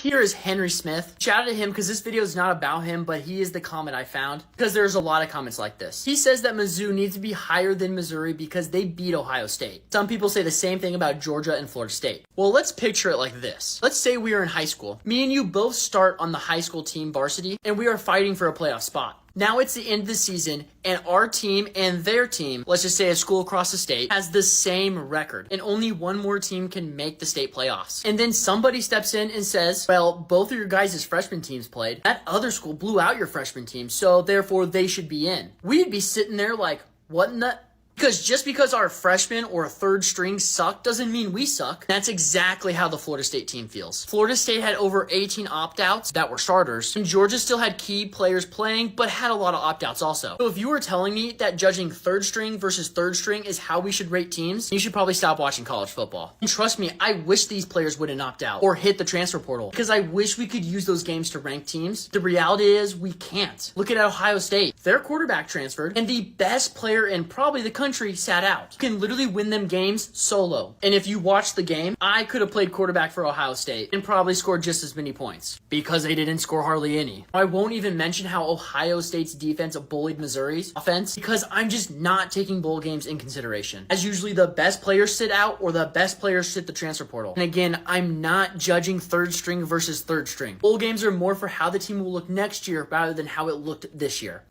Here is Henry Smith. Shout out to him because this video is not about him, but he is the comment I found because there's a lot of comments like this. He says that Mizzou needs to be higher than Missouri because they beat Ohio State. Some people say the same thing about Georgia and Florida State. Well, let's picture it like this. Let's say we are in high school. Me and you both start on the high school team varsity and we are fighting for a playoff spot. Now it's the end of the season, and our team and their team, let's just say a school across the state, has the same record, and only one more team can make the state playoffs. And then somebody steps in and says, well, both of your guys' freshman teams played. That other school blew out your freshman team, so therefore they should be in. We'd be sitting there like, what in the... Because just because our freshman or third string suck doesn't mean we suck. That's exactly how the Florida State team feels. Florida State had over 18 opt-outs that were starters, and Georgia still had key players playing, but had a lot of opt-outs also. So if you were telling me that judging third string versus third string is how we should rate teams, you should probably stop watching college football. And trust me, I wish these players wouldn't opt out or hit the transfer portal, because I wish we could use those games to rank teams. The reality is we can't. Look at Ohio State. Their quarterback transferred, and the best player in probably the country sat out. You can literally win them games solo. And if you watch the game, I could have played quarterback for Ohio State and probably scored just as many points because they didn't score hardly any. I won't even mention how Ohio State's defense bullied Missouri's offense because I'm just not taking bowl games in consideration, as usually the best players sit out or the best players sit the transfer portal. And again, I'm not judging third string versus third string. Bowl games are more for how the team will look next year rather than how it looked this year.